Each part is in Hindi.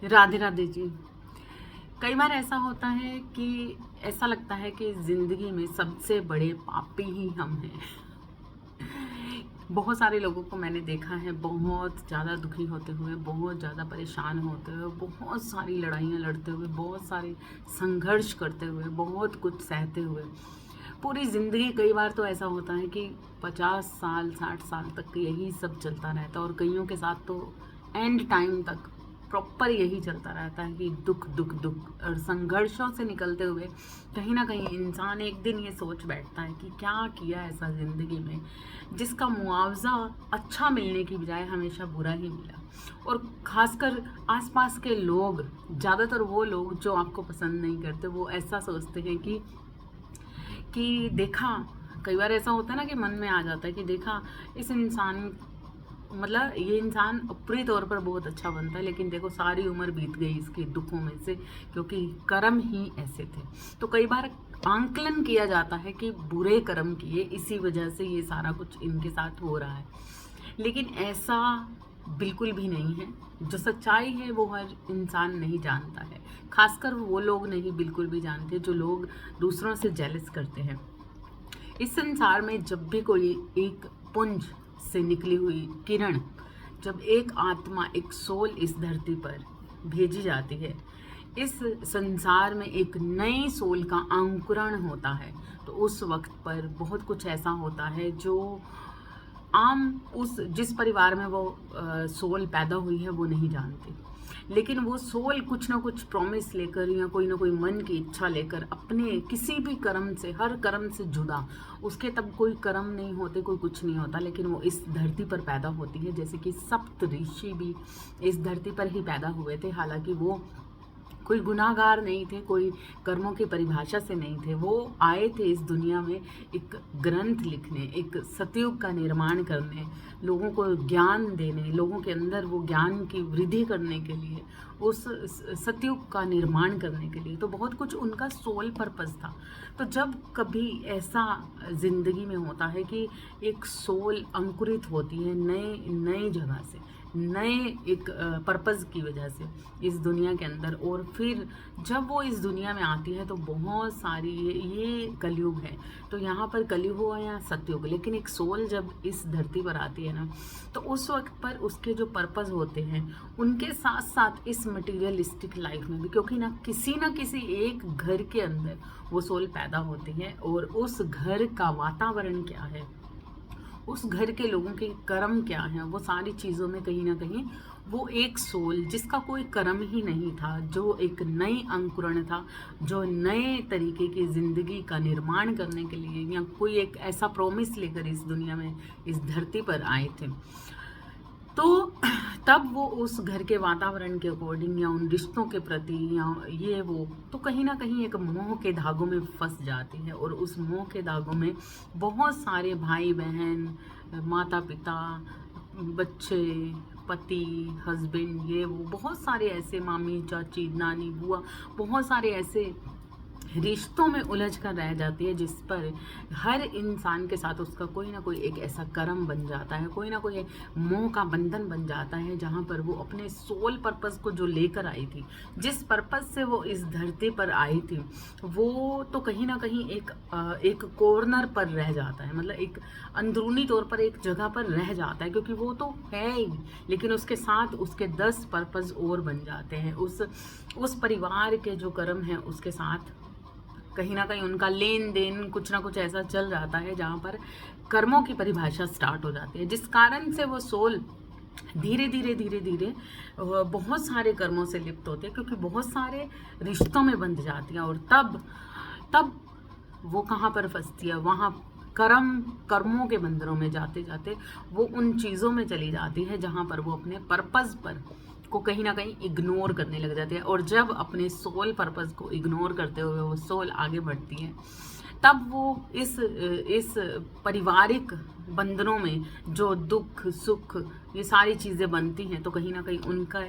राधे राधे जी। कई बार ऐसा होता है कि ऐसा लगता है कि ज़िंदगी में सबसे बड़े पापी ही हम हैं। बहुत सारे लोगों को मैंने देखा है बहुत ज़्यादा दुखी होते हुए, बहुत ज़्यादा परेशान होते हुए, बहुत सारी लड़ाइयाँ लड़ते हुए, बहुत सारे संघर्ष करते हुए, बहुत कुछ सहते हुए। पूरी ज़िंदगी कई बार तो ऐसा होता है कि 50 साल 60 साल तक यही सब चलता रहता है और कईयों के साथ तो एंड टाइम तक प्रॉपर यही चलता रहता है कि दुख दुख दुख और संघर्षों से निकलते हुए कहीं ना कहीं इंसान एक दिन ये सोच बैठता है कि क्या किया ऐसा ज़िंदगी में जिसका मुआवजा अच्छा मिलने की बजाय हमेशा बुरा ही मिला। और ख़ासकर आसपास के लोग, ज़्यादातर वो लोग जो आपको पसंद नहीं करते, वो ऐसा सोचते हैं कि देखा, कई बार ऐसा होता है ना कि मन में आ जाता है कि देखा इस इंसान, मतलब ये इंसान ऊपरी तौर पर बहुत अच्छा बनता है लेकिन देखो सारी उम्र बीत गई इसके दुखों में से, क्योंकि कर्म ही ऐसे थे। तो कई बार आंकलन किया जाता है कि बुरे कर्म किए, इसी वजह से ये सारा कुछ इनके साथ हो रहा है। लेकिन ऐसा बिल्कुल भी नहीं है। जो सच्चाई है वो हर इंसान नहीं जानता है, खासकर वो लोग नहीं बिल्कुल भी जानते जो लोग दूसरों से जेलस करते हैं। इस संसार में जब भी कोई एक पुंज से निकली हुई किरण, जब एक आत्मा, एक सोल इस धरती पर भेजी जाती है, इस संसार में एक नई सोल का अंकुरण होता है, तो उस वक्त पर बहुत कुछ ऐसा होता है जो आम उस जिस परिवार में वो सोल पैदा हुई है वो नहीं जानती। लेकिन वो सोल कुछ ना कुछ प्रॉमिस लेकर या कोई ना कोई मन की इच्छा लेकर अपने किसी भी कर्म से, हर कर्म से जुदा, उसके तब कोई कर्म नहीं होते, कोई कुछ नहीं होता, लेकिन वो इस धरती पर पैदा होती है। जैसे कि सप्त ऋषि भी इस धरती पर ही पैदा हुए थे, हालांकि वो कोई गुनाहगार नहीं थे, कोई कर्मों की परिभाषा से नहीं थे। वो आए थे इस दुनिया में एक ग्रंथ लिखने, एक सतयुग का निर्माण करने, लोगों को ज्ञान देने, लोगों के अंदर वो ज्ञान की वृद्धि करने के लिए, उस सतयुग का निर्माण करने के लिए। तो बहुत कुछ उनका सोल पर्पस था। तो जब कभी ऐसा ज़िंदगी में होता है कि एक सोल अंकुरित होती है नए नई जगह से, नए एक पर्पज़ की वजह से इस दुनिया के अंदर, और फिर जब वो इस दुनिया में आती है तो बहुत सारी ये कलयुग है, तो यहाँ पर कलयुग हो या सतयुग, लेकिन एक सोल जब इस धरती पर आती है ना, तो उस वक्त पर उसके जो पर्पज़ होते हैं उनके साथ साथ इस मटीरियलिस्टिक लाइफ में भी, क्योंकि ना किसी एक घर के अंदर वो सोल पैदा होती है और उस घर का वातावरण क्या है, उस घर के लोगों के कर्म क्या हैं, वो सारी चीज़ों में कहीं ना कहीं वो एक सोल जिसका कोई कर्म ही नहीं था, जो एक नई अंकुरण था, जो नए तरीके की ज़िंदगी का निर्माण करने के लिए या कोई एक ऐसा प्रॉमिस लेकर इस दुनिया में, इस धरती पर आए थे, तो तब वो उस घर के वातावरण के अकॉर्डिंग या उन रिश्तों के प्रति या ये वो, तो कहीं ना कहीं एक मोह के धागों में फंस जाती है। और उस मोह के धागों में बहुत सारे भाई बहन, माता पिता, बच्चे, पति, हस्बैंड, ये वो बहुत सारे ऐसे, मामी चाची नानी बुआ, बहुत सारे ऐसे रिश्तों में उलझ कर रह जाती है जिस पर हर इंसान के साथ उसका कोई ना कोई एक ऐसा कर्म बन जाता है, कोई ना कोई मोह का बंधन बन जाता है, जहाँ पर वो अपने सोल पर्पस को जो लेकर आई थी, जिस पर्पस से वो इस धरती पर आई थी, वो तो कहीं ना कहीं एक कॉर्नर पर रह जाता है, मतलब एक अंदरूनी तौर पर एक जगह पर रह जाता है, क्योंकि वो तो है ही, लेकिन उसके साथ उसके 10 पर्पस और बन जाते हैं। उस परिवार के जो कर्म हैं उसके साथ कहीं ना कहीं उनका लेन देन कुछ ना कुछ ऐसा चल जाता है जहाँ पर कर्मों की परिभाषा स्टार्ट हो जाती है, जिस कारण से वो सोल धीरे धीरे धीरे धीरे बहुत सारे कर्मों से लिप्त होते हैं, क्योंकि बहुत सारे रिश्तों में बंध जाती हैं। और तब वो कहाँ पर फंसती है, वहाँ कर्मों के बंधनों में जाते जाते वो उन चीज़ों में चली जाती है जहाँ पर वो अपने पर्पज़ पर को कहीं ना कहीं इग्नोर करने लग जाते हैं। और जब अपने सोल पर्पस को इग्नोर करते हुए वो सोल आगे बढ़ती है, तब वो इस पारिवारिक बंधनों में जो दुख सुख ये सारी चीज़ें बनती हैं, तो कहीं ना कहीं उनका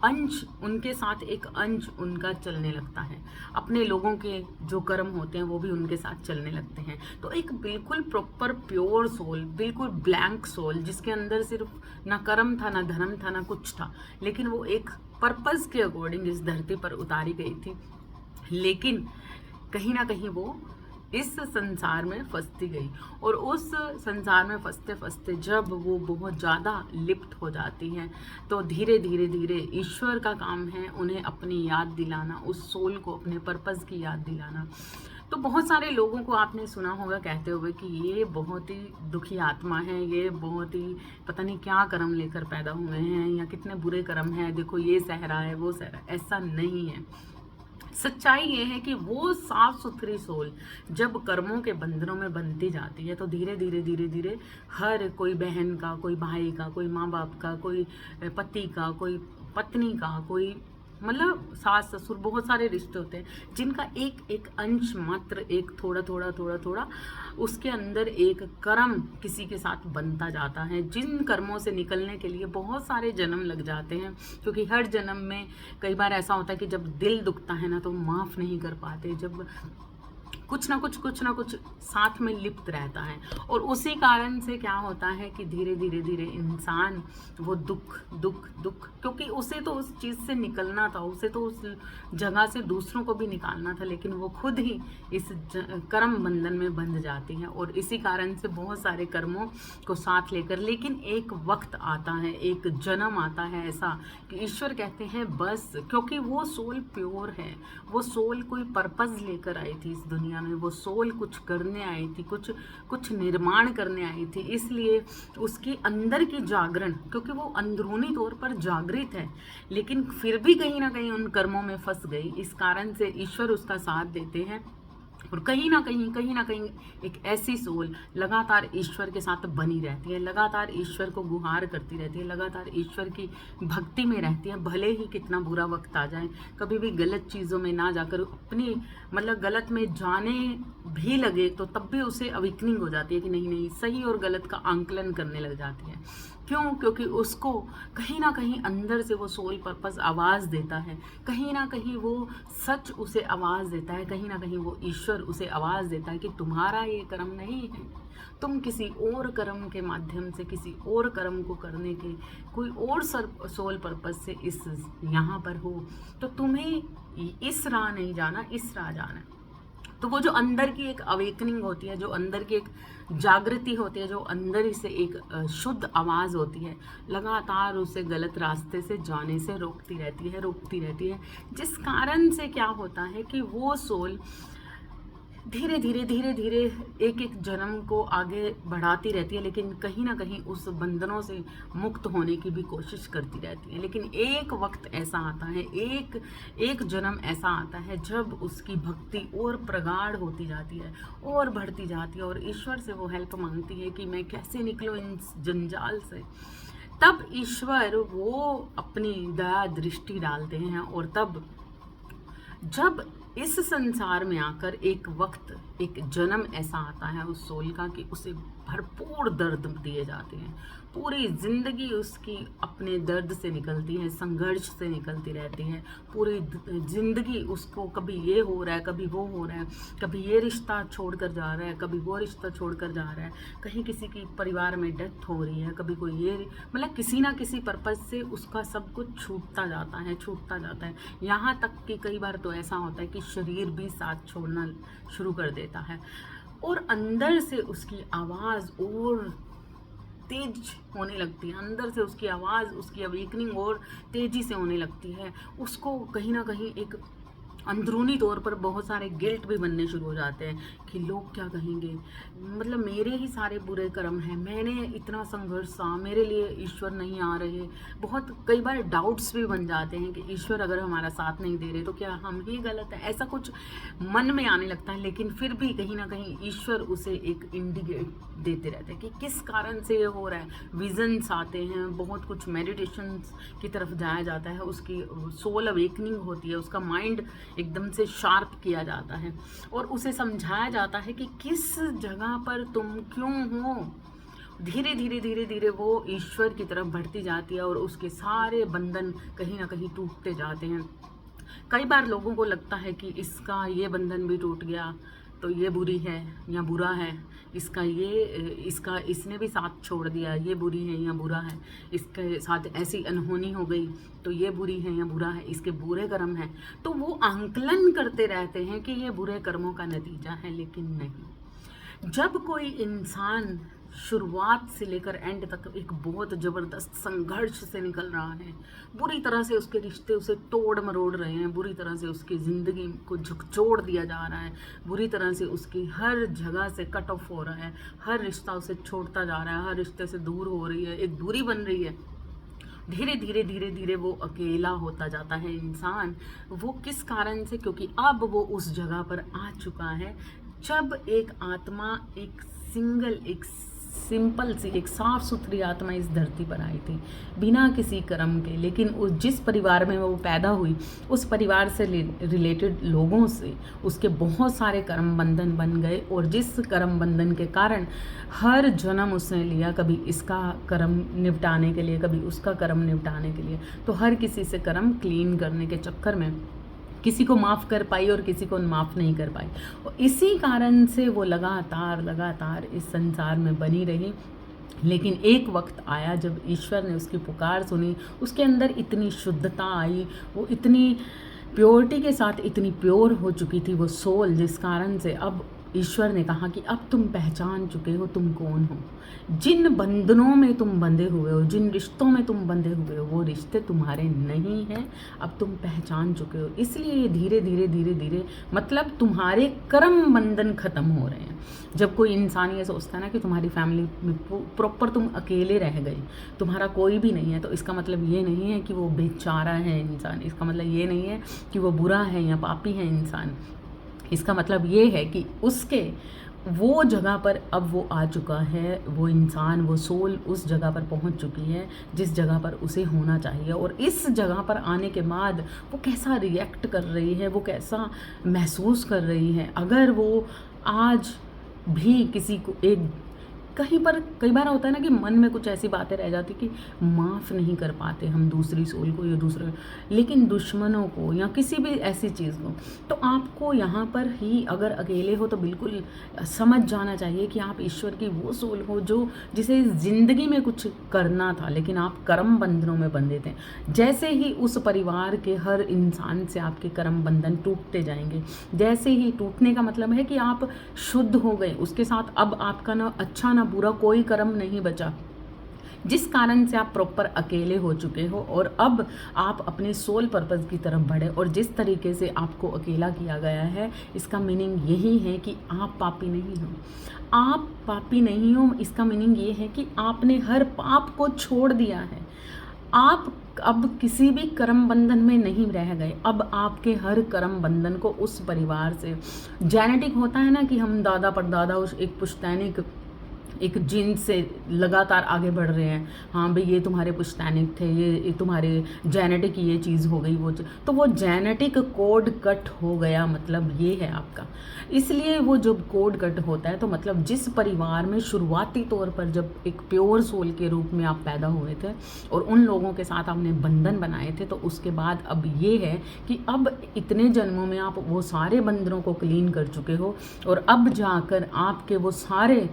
अंश उनके साथ एक अंश उनका चलने लगता है, अपने लोगों के जो कर्म होते हैं वो भी उनके साथ चलने लगते हैं। तो एक बिल्कुल प्रॉपर प्योर सोल, बिल्कुल ब्लैंक सोल, जिसके अंदर सिर्फ ना कर्म था, ना धर्म था, ना कुछ था, लेकिन वो एक पर्पस के अकॉर्डिंग इस धरती पर उतारी गई थी, लेकिन कहीं ना कहीं वो इस संसार में फंसती गई। और उस संसार में फंसते फंसते जब वो बहुत ज़्यादा लिप्त हो जाती हैं, तो धीरे धीरे धीरे ईश्वर का काम है उन्हें अपनी याद दिलाना, उस सोल को अपने पर्पस की याद दिलाना। तो बहुत सारे लोगों को आपने सुना होगा कहते हुए कि ये बहुत ही दुखी आत्मा है, ये बहुत ही पता नहीं क्या कर्म लेकर पैदा हुए हैं, या कितने बुरे कर्म हैं, देखो ये सह रहा है, वो सह रहा है। ऐसा नहीं है। सच्चाई ये है कि वो साफ सुथरी सोल जब कर्मों के बंधनों में बंधती जाती है, तो धीरे धीरे धीरे धीरे हर कोई बहन का, कोई भाई का, कोई माँ बाप का, कोई पति का, कोई पत्नी का, कोई मतलब सास ससुर, बहुत सारे रिश्ते होते हैं जिनका एक एक अंश मात्र, एक थोड़ा थोड़ा थोड़ा थोड़ा उसके अंदर एक कर्म किसी के साथ बनता जाता है, जिन कर्मों से निकलने के लिए बहुत सारे जन्म लग जाते हैं। क्योंकि हर जन्म में कई बार ऐसा होता है कि जब दिल दुखता है ना, तो माफ़ नहीं कर पाते, जब कुछ ना कुछ साथ में लिप्त रहता है। और उसी कारण से क्या होता है कि धीरे धीरे धीरे इंसान वो दुख दुख दुख, क्योंकि उसे तो उस चीज़ से निकलना था, उसे तो उस जगह से दूसरों को भी निकालना था, लेकिन वो खुद ही इस कर्म बंधन में बंध जाती है। और इसी कारण से बहुत सारे कर्मों को साथ लेकर, लेकिन एक वक्त आता है, एक जन्म आता है ऐसा कि ईश्वर कहते हैं बस, क्योंकि वो सोल प्योर है, वो सोल कोई पर्पस लेकर आई थी इस दुनिया में, वो सोल कुछ करने आई थी, कुछ निर्माण करने आई थी। इसलिए उसकी अंदर की जागरण, क्योंकि वो अंदरूनी तौर पर जागृत है, लेकिन फिर भी कहीं ना कहीं उन कर्मों में फंस गई, इस कारण से ईश्वर उसका साथ देते हैं। और कहीं ना कहीं एक ऐसी सोल लगातार ईश्वर के साथ बनी रहती है, लगातार ईश्वर को गुहार करती रहती है, लगातार ईश्वर की भक्ति में रहती है, भले ही कितना बुरा वक्त आ जाए, कभी भी गलत चीज़ों में ना जाकर, अपनी मतलब गलत में जाने भी लगे तो तब भी उसे अवेकनिंग हो जाती है कि नहीं नहीं, सही और गलत का आंकलन करने लग जाती है। क्यों? क्योंकि उसको कहीं ना कहीं अंदर से वो सोल पर्पस आवाज़ देता है, कहीं ना कहीं वो सच उसे आवाज़ देता है, कहीं ना कहीं वो ईश्वर उसे आवाज़ देता है कि तुम्हारा ये कर्म नहीं है, तुम किसी और कर्म के माध्यम से किसी और कर्म को करने के कोई और सोल पर्पस से इस यहाँ पर हो, तो तुम्हें इस राह नहीं जाना, इस राह जाना है। तो वो जो अंदर की एक अवेकनिंग होती है, जो अंदर की एक जागृति होती है, जो अंदर ही से एक शुद्ध आवाज़ होती है, लगातार उसे गलत रास्ते से जाने से रोकती रहती है, जिस कारण से क्या होता है कि वो सोल धीरे धीरे एक एक जन्म को आगे बढ़ाती रहती है, लेकिन कहीं ना कहीं उस बंधनों से मुक्त होने की भी कोशिश करती रहती है। लेकिन एक वक्त ऐसा आता है, एक जन्म ऐसा आता है जब उसकी भक्ति और प्रगाढ़ होती जाती है और बढ़ती जाती है, और ईश्वर से वो हेल्प मांगती है कि मैं कैसे निकलूँ इन जंजाल से। तब ईश्वर वो अपनी दया दृष्टि डालते हैं, और तब जब इस संसार में आकर एक वक्त, एक जन्म ऐसा आता है उस सोल का कि उसे भरपूर दर्द दिए जाते हैं, पूरी ज़िंदगी उसकी अपने दर्द से निकलती है, संघर्ष से निकलती रहती है, पूरी ज़िंदगी उसको कभी ये हो रहा है, कभी वो हो रहा है, कभी ये रिश्ता छोड़कर जा रहा है, कभी वो रिश्ता छोड़कर जा रहा है, कहीं किसी की परिवार में डेथ हो रही है, कभी कोई ये, मतलब किसी ना किसी पर्पज़ से उसका सब कुछ छूटता जाता है। यहाँ तक कि कई बार तो ऐसा होता है कि शरीर भी साथ छोड़ना शुरू कर देता है, और अंदर से उसकी आवाज़ और तेज होने लगती है, अंदर से उसकी आवाज़, उसकी अवेकनिंग और तेज़ी से होने लगती है। उसको कहीं ना कहीं एक अंदरूनी तौर पर बहुत सारे गिल्ट भी बनने शुरू हो जाते हैं कि लोग क्या कहेंगे, मतलब मेरे ही सारे बुरे कर्म हैं, मैंने इतना संघर्ष सा, मेरे लिए ईश्वर नहीं आ रहे। बहुत कई बार डाउट्स भी बन जाते हैं कि ईश्वर अगर हमारा साथ नहीं दे रहे तो क्या हम ही गलत हैं, ऐसा कुछ मन में आने लगता है। लेकिन फिर भी कहीं ना कहीं ईश्वर उसे एक इंडिकेट देते रहते हैं कि किस कारण से ये हो रहा है। विजन्स आते हैं, बहुत कुछ मेडिटेशंस की तरफ जाया जाता है, उसकी सोल अवेकनिंग होती है, उसका माइंड एकदम से शार्प किया जाता है, और उसे समझाया जाता है कि किस जगह पर तुम क्यों हो, धीरे धीरे धीरे धीरे वो ईश्वर की तरफ बढ़ती जाती है और उसके सारे बंधन कहीं ना कहीं टूटते जाते हैं। कई बार लोगों को लगता है कि इसका ये बंधन भी टूट गया तो ये बुरी है या बुरा है, इसका इसने भी साथ छोड़ दिया, ये बुरी है या बुरा है, इसके साथ ऐसी अनहोनी हो गई तो ये बुरी है या बुरा है, इसके बुरे कर्म हैं। तो वो आंकलन करते रहते हैं कि ये बुरे कर्मों का नतीजा है, लेकिन नहीं। जब कोई इंसान शुरुआत से लेकर एंड तक एक बहुत ज़बरदस्त संघर्ष से निकल रहा है, बुरी तरह से उसके रिश्ते उसे तोड़ मरोड़ रहे हैं, बुरी तरह से उसकी ज़िंदगी को झकझोर दिया जा रहा है, बुरी तरह से उसकी हर जगह से कट ऑफ हो रहा है, हर रिश्ता उसे छोड़ता जा रहा है, हर रिश्ते से दूर हो रही है, एक दूरी बन रही है, धीरे धीरे धीरे धीरे वो अकेला होता जाता है इंसान। वो किस कारण से? क्योंकि अब वो उस जगह पर आ चुका है जब एक आत्मा, एक सिंपल सी एक साफ सुथरी आत्मा इस धरती पर आई थी बिना किसी कर्म के, लेकिन उस जिस परिवार में वो पैदा हुई उस परिवार से रिलेटेड लोगों से उसके बहुत सारे कर्म बंधन बन गए, और जिस कर्म बंधन के कारण हर जन्म उसने लिया, कभी इसका कर्म निपटाने के लिए, कभी उसका कर्म निपटाने के लिए, तो हर किसी से कर्म क्लीन करने के चक्कर में किसी को माफ़ कर पाई और किसी को माफ़ नहीं कर पाई, और इसी कारण से वो लगातार इस संसार में बनी रही। लेकिन एक वक्त आया जब ईश्वर ने उसकी पुकार सुनी, उसके अंदर इतनी शुद्धता आई, वो इतनी प्योरिटी के साथ इतनी प्योर हो चुकी थी वो सोल, जिस कारण से अब ईश्वर ने कहा कि अब तुम पहचान चुके हो तुम कौन हो। जिन बंधनों में तुम बंधे हुए हो, जिन रिश्तों में तुम बंधे हुए हो, वो रिश्ते तुम्हारे नहीं हैं, अब तुम पहचान चुके हो। इसलिए ये धीरे धीरे मतलब तुम्हारे कर्म बंधन खत्म हो रहे हैं। जब कोई इंसान ये सोचता है ना कि तुम्हारी फैमिली में प्रॉपर तुम अकेले रह गए, तुम्हारा कोई भी नहीं है, तो इसका मतलब ये नहीं है कि वो बेचारा है इंसान, इसका मतलब ये नहीं है कि वो बुरा है या पापी है इंसान। इसका मतलब ये है कि उसके वो जगह पर अब वो आ चुका है, वो इंसान, वो सोल उस जगह पर पहुंच चुकी है जिस जगह पर उसे होना चाहिए। और इस जगह पर आने के बाद वो कैसा रिएक्ट कर रही है, वो कैसा महसूस कर रही है, अगर वो आज भी किसी को कई बार होता है ना कि मन में कुछ ऐसी बातें रह जाती कि माफ़ नहीं कर पाते हम दूसरी सोल को या दूसरे, लेकिन दुश्मनों को या किसी भी ऐसी चीज़ को, तो आपको यहाँ पर ही अगर अकेले हो तो बिल्कुल समझ जाना चाहिए कि आप ईश्वर की वो सोल हो जिसे ज़िंदगी में कुछ करना था, लेकिन आप कर्म बंधनों में बंधे थे। जैसे ही उस परिवार के हर इंसान से आपके कर्म बंधन टूटते जाएंगे, जैसे ही टूटने का मतलब है कि आप शुद्ध हो गए, उसके साथ अब आपका ना अच्छा ना बुरा कोई कर्म नहीं बचा, जिस कारण से आप प्रॉपर अकेले हो चुके हो और अब आप अपने सोल पर्पस की तरफ बढ़े। और जिस तरीके से आपको अकेला किया गया है, इसका मीनिंग यही है कि आप पापी नहीं हो। आप पापी नहीं हो, इसका मीनिंग ये है कि आपने हर पाप को छोड़ दिया है। आप अब किसी भी कर्म बंधन में नहीं रह गए। अब आपके हर कर्म बंधन को उस परिवार से, जेनेटिक होता है ना कि हम दादा परदादा उस एक पुश्तैनिक एक जीन से लगातार आगे बढ़ रहे हैं, हाँ भाई ये तुम्हारे पुश्तैनिक थे, ये तुम्हारे जेनेटिक ये चीज़ हो गई, तो वो जेनेटिक कोड कट हो गया, मतलब ये है आपका। इसलिए वो जब कोड कट होता है तो मतलब जिस परिवार में शुरुआती तौर पर जब एक प्योर सोल के रूप में आप पैदा हुए थे और उन लोगों के साथ आपने बंधन बनाए थे, तो उसके बाद अब ये है कि अब इतने जन्मों में आप वो सारे बंधनों को क्लीन कर चुके हो और अब जाकर आपके वो सारे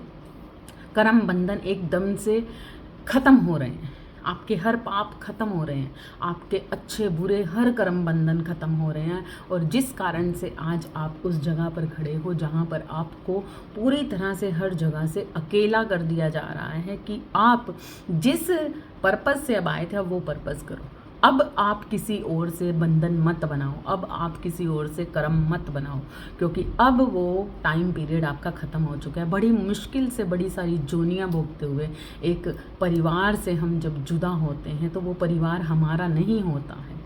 कर्म बंधन एकदम से ख़त्म हो रहे हैं, आपके हर पाप खत्म हो रहे हैं, आपके अच्छे बुरे हर कर्म बंधन खत्म हो रहे हैं। और जिस कारण से आज आप उस जगह पर खड़े हो जहाँ पर आपको पूरी तरह से हर जगह से अकेला कर दिया जा रहा है कि आप जिस पर्पस से अब आए थे अब वो पर्पस करो। अब आप किसी और से बंधन मत बनाओ, अब आप किसी और से कर्म मत बनाओ, क्योंकि अब वो टाइम पीरियड आपका ख़त्म हो चुका है। बड़ी मुश्किल से बड़ी सारी जोनियाँ भोगते हुए एक परिवार से हम जब जुदा होते हैं तो वो परिवार हमारा नहीं होता है,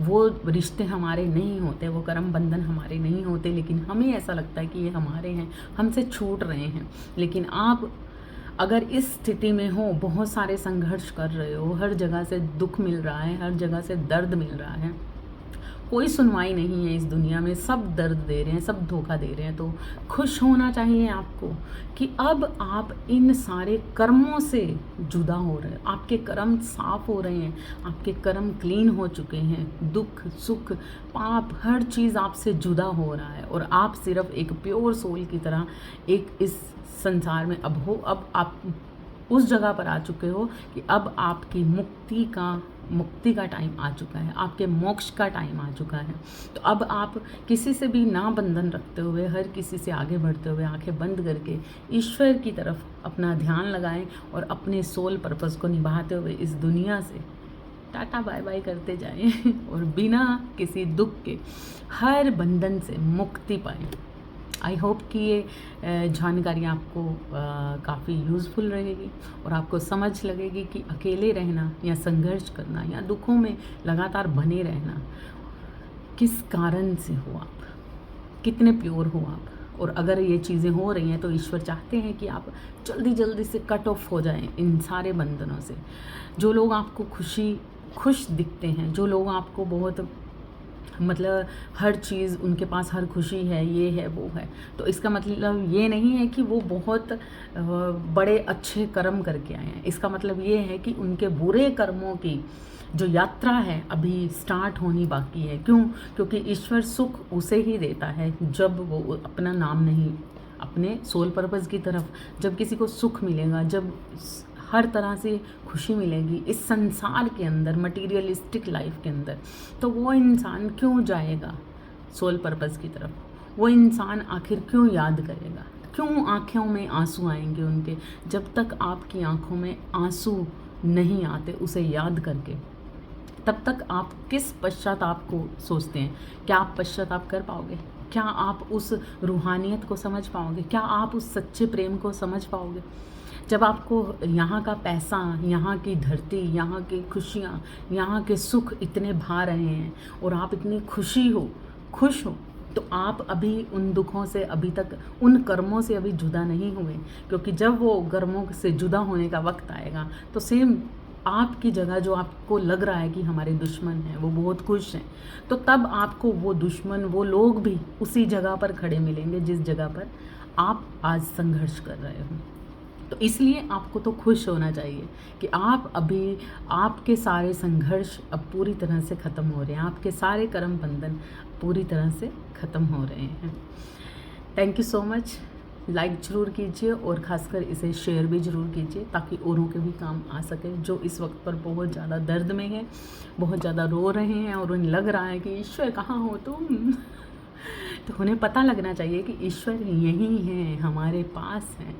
वो रिश्ते हमारे नहीं होते, वो कर्म बंधन हमारे नहीं होते, लेकिन हमें ऐसा लगता है कि ये हमारे हैं, हमसे छूट रहे हैं। लेकिन आप अगर इस स्थिति में हो, बहुत सारे संघर्ष कर रहे हो, हर जगह से दुख मिल रहा है, हर जगह से दर्द मिल रहा है, कोई सुनवाई नहीं है इस दुनिया में, सब दर्द दे रहे हैं, सब धोखा दे रहे हैं। तो खुश होना चाहिए आपको कि अब आप इन सारे कर्मों से जुदा हो रहे हैं, आपके कर्म साफ हो रहे हैं, आपके कर्म क्लीन हो चुके हैं, दुख सुख पाप हर चीज़ आपसे जुदा हो रहा है और आप सिर्फ एक प्योर सोल की तरह एक इस संसार में अब हो। अब आप उस जगह पर आ चुके हो कि अब आपकी मुक्ति का टाइम आ चुका है, आपके मोक्ष का टाइम आ चुका है। तो अब आप किसी से भी ना बंधन रखते हुए, हर किसी से आगे बढ़ते हुए, आंखें बंद करके ईश्वर की तरफ अपना ध्यान लगाएं और अपने सोल पर्पस को निभाते हुए इस दुनिया से टाटा बाय बाय करते जाएं और बिना किसी दुख के हर बंधन से मुक्ति पाएं। आई होप कि ये जानकारी आपको काफ़ी यूज़फुल रहेगी और आपको समझ लगेगी कि अकेले रहना या संघर्ष करना या दुखों में लगातार बने रहना किस कारण से हो, आप कितने प्योर हो आप। और अगर ये चीज़ें हो रही हैं तो ईश्वर चाहते हैं कि आप जल्दी जल्दी से कट ऑफ हो जाएं इन सारे बंधनों से। जो लोग आपको खुश दिखते हैं, जो लोग आपको बहुत मतलब हर चीज़ उनके पास हर खुशी है, ये है वो है, तो इसका मतलब ये नहीं है कि वो बहुत बड़े अच्छे कर्म करके आए हैं। इसका मतलब ये है कि उनके बुरे कर्मों की जो यात्रा है अभी स्टार्ट होनी बाकी है। क्यों? क्योंकि ईश्वर सुख उसे ही देता है जब वो अपना नाम नहीं, अपने सोल पर्पस की तरफ जब किसी को सुख मिलेगा, जब हर तरह से खुशी मिलेगी इस संसार के अंदर, मटीरियलिस्टिक लाइफ के अंदर, तो वो इंसान क्यों जाएगा सोल पर्पस की तरफ? वो इंसान आखिर क्यों याद करेगा? क्यों आँखों में आंसू आएंगे उनके? जब तक आपकी आँखों में आंसू नहीं आते उसे याद करके, तब तक आप किस पश्चाताप को सोचते हैं? क्या आप पश्चाताप कर पाओगे? क्या आप उस रूहानियत को समझ पाओगे? क्या आप उस सच्चे प्रेम को समझ पाओगे? जब आपको यहाँ का पैसा, यहाँ की धरती, यहाँ की खुशियाँ, यहाँ के सुख इतने भा रहे हैं और आप इतनी खुश हो, तो आप अभी उन दुखों से, अभी तक उन कर्मों से अभी जुदा नहीं हुए। क्योंकि जब वो कर्मों से जुदा होने का वक्त आएगा तो सेम आपकी जगह जो आपको लग रहा है कि हमारे दुश्मन हैं वो बहुत खुश हैं, तो तब आपको वो दुश्मन, वो लोग भी उसी जगह पर खड़े मिलेंगे जिस जगह पर आप आज संघर्ष कर रहे हो। तो इसलिए आपको तो खुश होना चाहिए कि आप अभी, आपके सारे संघर्ष अब पूरी तरह से ख़त्म हो रहे हैं, आपके सारे कर्म बंधन पूरी तरह से ख़त्म हो रहे हैं। Thank you so much. Like ज़रूर कीजिए और ख़ासकर इसे शेयर भी ज़रूर कीजिए ताकि औरों के भी काम आ सके, जो इस वक्त पर बहुत ज़्यादा दर्द में है, बहुत ज़्यादा रो रहे हैं और उन्हें लग रहा है कि ईश्वर कहाँ हो तुम तो उन्हें पता लगना चाहिए कि ईश्वर यहीं हैं, हमारे पास हैं।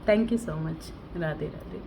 Thank you so much. Radhe Radhe.